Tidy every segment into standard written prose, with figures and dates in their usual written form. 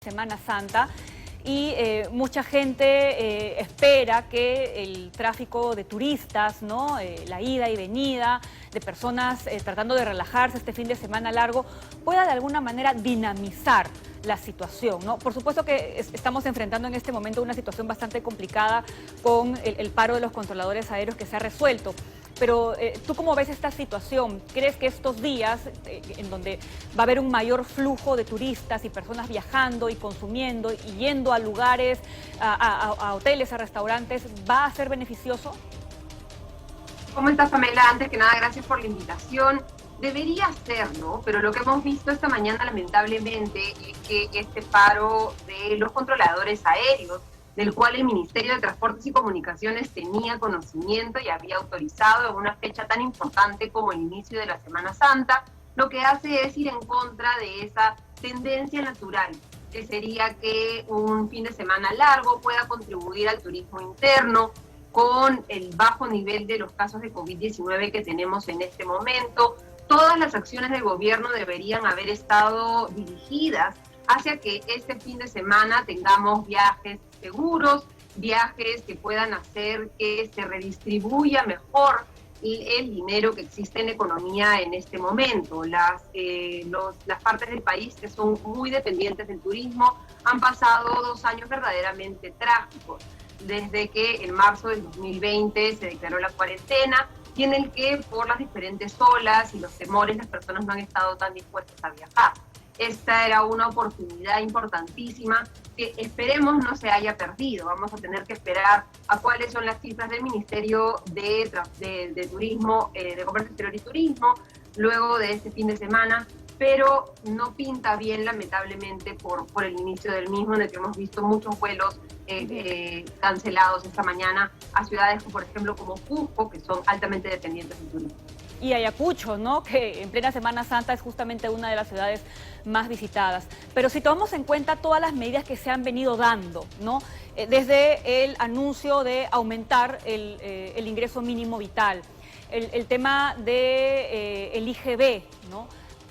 Semana Santa y mucha gente espera que el tráfico de turistas, ¿no? La ida y venida de personas tratando de relajarse este fin de semana largo, pueda de alguna manera dinamizar la situación, ¿no? Por supuesto que estamos enfrentando en este momento una situación bastante complicada con el paro de los controladores aéreos que se ha resuelto. Pero ¿tú cómo ves esta situación? ¿Crees que estos días en donde va a haber un mayor flujo de turistas y personas viajando y consumiendo y yendo a lugares, a hoteles, a restaurantes, va a ser beneficioso? ¿Cómo estás, Pamela? Antes que nada, gracias por la invitación. Debería ser, ¿no? Pero lo que hemos visto esta mañana, lamentablemente, es que este paro de los controladores aéreos, del cual el Ministerio de Transportes y Comunicaciones tenía conocimiento y había autorizado en una fecha tan importante como el inicio de la Semana Santa, lo que hace es ir en contra de esa tendencia natural, que sería que un fin de semana largo pueda contribuir al turismo interno, con el bajo nivel de los casos de COVID-19 que tenemos en este momento. Todas las acciones del gobierno deberían haber estado dirigidas hacia que este fin de semana tengamos viajes seguros, viajes que puedan hacer que se redistribuya mejor el dinero que existe en la economía en este momento. Las partes del país que son muy dependientes del turismo han pasado 2 años verdaderamente trágicos, desde que en marzo del 2020 se declaró la cuarentena y en el que por las diferentes olas y los temores las personas no han estado tan dispuestas a viajar. Esta era una oportunidad importantísima que esperemos no se haya perdido. Vamos a tener que esperar a cuáles son las cifras del Ministerio de Turismo, de Comercio Exterior y Turismo, luego de este fin de semana, pero no pinta bien, lamentablemente, por el inicio del mismo, en el que hemos visto muchos vuelos cancelados esta mañana a ciudades, por ejemplo, como Cusco, que son altamente dependientes del turismo. Y Ayacucho, ¿no? Que en plena Semana Santa es justamente una de las ciudades más visitadas. Pero si tomamos en cuenta todas las medidas que se han venido dando, ¿no? Desde el anuncio de aumentar el ingreso mínimo vital, el tema de el IGB, ¿no?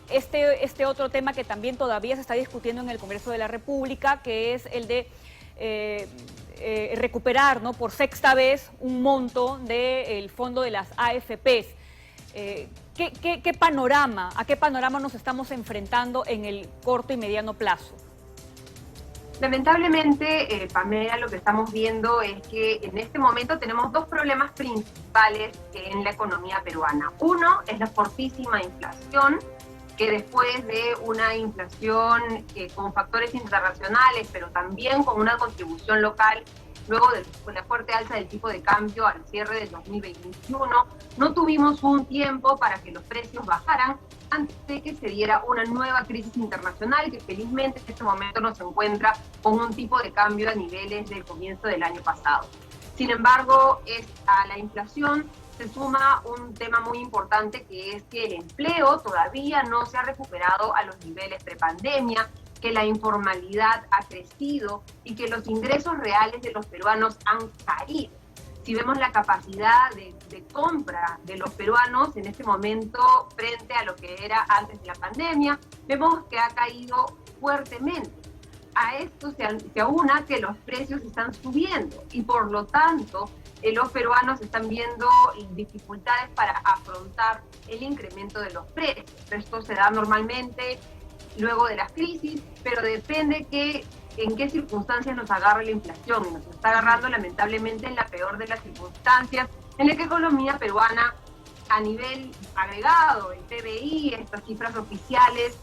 Este otro tema que también todavía se está discutiendo en el Congreso de la República, que es el de recuperar, ¿no? Por sexta vez un monto del fondo de las AFPs. ¿Qué panorama, a qué panorama nos estamos enfrentando en el corto y mediano plazo? Lamentablemente, Pamela, lo que estamos viendo es que en este momento tenemos 2 problemas principales en la economía peruana. Uno es la fortísima inflación, que después de una inflación con factores internacionales, pero también con una contribución local, luego de la fuerte alza del tipo de cambio al cierre del 2021, no tuvimos un tiempo para que los precios bajaran antes de que se diera una nueva crisis internacional que felizmente en este momento nos encuentra con un tipo de cambio a niveles del comienzo del año pasado. Sin embargo, a la inflación se suma un tema muy importante, que es que el empleo todavía no se ha recuperado a los niveles prepandemia, que la informalidad ha crecido y que los ingresos reales de los peruanos han caído. Si vemos la capacidad de compra de los peruanos en este momento frente a lo que era antes de la pandemia, vemos que ha caído fuertemente. A esto se aúna que los precios están subiendo y por lo tanto los peruanos están viendo dificultades para afrontar el incremento de los precios. Esto se da normalmente luego de las crisis, pero depende en qué circunstancias nos agarra la inflación, y nos está agarrando lamentablemente en la peor de las circunstancias, en la que la economía peruana a nivel agregado, el PBI, estas cifras oficiales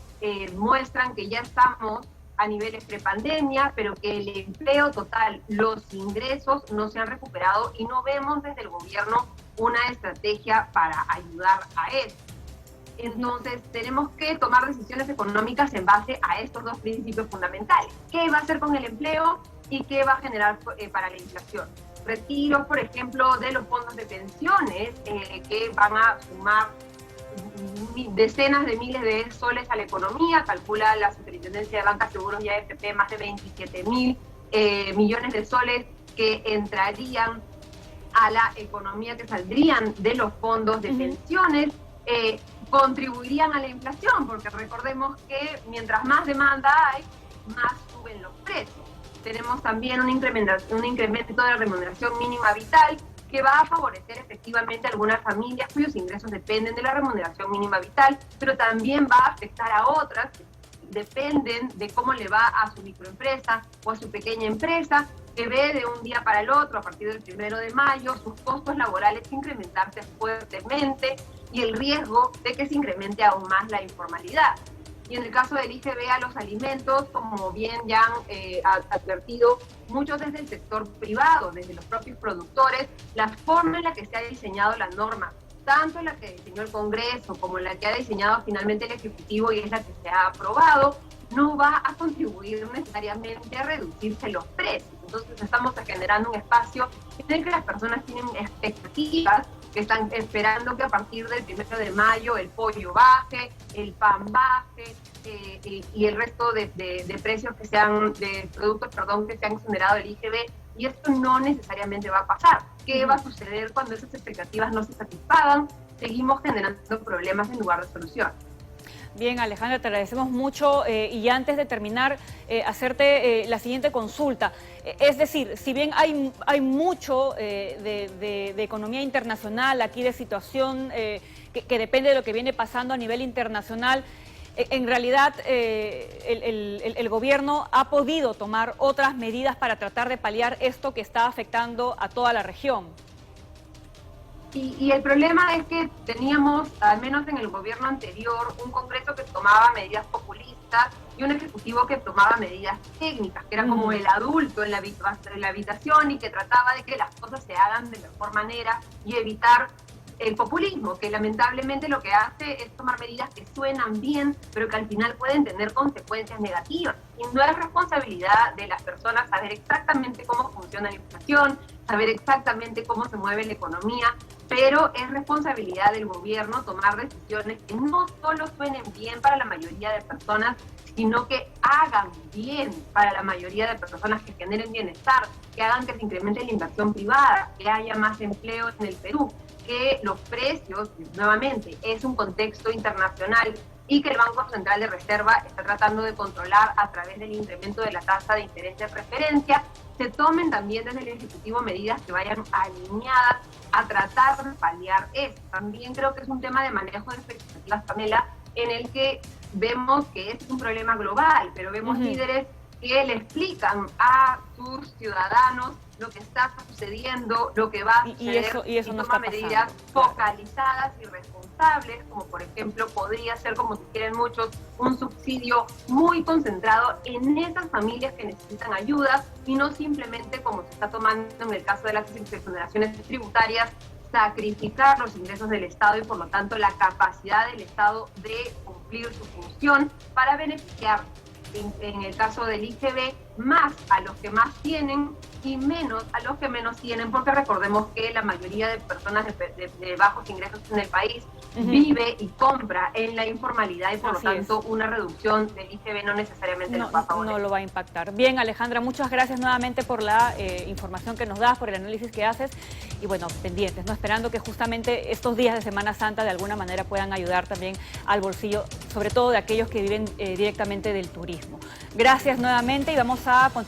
muestran que ya estamos a niveles prepandemia, pero que el empleo total, los ingresos no se han recuperado y no vemos desde el gobierno una estrategia para ayudar a eso. Entonces, tenemos que tomar decisiones económicas en base a estos 2 principios fundamentales. ¿Qué va a hacer con el empleo y qué va a generar para la inflación? Retiros, por ejemplo, de los fondos de pensiones que van a sumar decenas de miles de soles a la economía. Calcula la Superintendencia de Banca, Seguros y AFP más de 27.000 millones de soles que entrarían a la economía, que saldrían de los fondos de pensiones. Contribuirían a la inflación, porque recordemos que mientras más demanda hay, más suben los precios. Tenemos también un incremento de la remuneración mínima vital que va a favorecer efectivamente a algunas familias cuyos ingresos dependen de la remuneración mínima vital, pero también va a afectar a otras que dependen de cómo le va a su microempresa o a su pequeña empresa, que ve de un día para el otro, a partir del 1 de mayo, sus costos laborales incrementarse fuertemente y el riesgo de que se incremente aún más la informalidad. Y en el caso del IGB a los alimentos, como bien ya han advertido muchos desde el sector privado, desde los propios productores, la forma en la que se ha diseñado la norma, tanto la que diseñó el Congreso como la que ha diseñado finalmente el Ejecutivo y es la que se ha aprobado, no va a contribuir necesariamente a reducirse los precios. Entonces estamos generando un espacio en el que las personas tienen expectativas, que están esperando que a partir del 1 de mayo el pollo baje, el pan baje y el resto de precios que sean, de productos, perdón, que se han generado el IGB, y esto no necesariamente va a pasar. ¿Qué va a suceder cuando esas expectativas no se satisfagan? Seguimos generando problemas en lugar de soluciones. Bien, Alejandra, te agradecemos mucho y antes de terminar, hacerte la siguiente consulta. Es decir, si bien hay mucho de economía internacional aquí, de situación que depende de lo que viene pasando a nivel internacional, en realidad el gobierno ha podido tomar otras medidas para tratar de paliar esto que está afectando a toda la región. Y el problema es que teníamos, al menos en el gobierno anterior, un Congreso que tomaba medidas populistas y un Ejecutivo que tomaba medidas técnicas, que era como el adulto en la habitación y que trataba de que las cosas se hagan de mejor manera y evitar el populismo, que lamentablemente lo que hace es tomar medidas que suenan bien, pero que al final pueden tener consecuencias negativas. Y no es responsabilidad de las personas saber exactamente cómo funciona la inflación, saber exactamente cómo se mueve la economía, pero es responsabilidad del gobierno tomar decisiones que no solo suenen bien para la mayoría de personas, sino que hagan bien para la mayoría de personas, que generen bienestar, que hagan que se incremente la inversión privada, que haya más empleo en el Perú, que los precios, nuevamente, es un contexto internacional y que el Banco Central de Reserva está tratando de controlar a través del incremento de la tasa de interés de referencia. Se tomen también desde el Ejecutivo medidas que vayan alineadas a tratar de paliar esto. También creo que es un tema de manejo de expectativas, Pamela, en el que vemos que es un problema global, pero vemos líderes que le explican a sus ciudadanos lo que está sucediendo, lo que va a suceder, y eso no toma está medidas pasando. focalizadas y responsables, como por ejemplo podría ser, como si quieren muchos, un subsidio muy concentrado en esas familias que necesitan ayuda y no simplemente, como se está tomando en el caso de las exoneraciones tributarias, sacrificar los ingresos del Estado y por lo tanto la capacidad del Estado de cumplir su función para beneficiar, en el caso del IGB, más a los que más tienen y menos a los que menos tienen, porque recordemos que la mayoría de personas de bajos ingresos en el país vive y compra en la informalidad y por lo tanto una reducción del IGB no necesariamente nos va a favorecer. No lo va a impactar. Bien, Alejandra, muchas gracias nuevamente por la información que nos das, por el análisis que haces y bueno, pendientes, ¿no? Esperando que justamente estos días de Semana Santa de alguna manera puedan ayudar también al bolsillo, sobre todo de aquellos que viven directamente del turismo. Gracias nuevamente y vamos a continuar.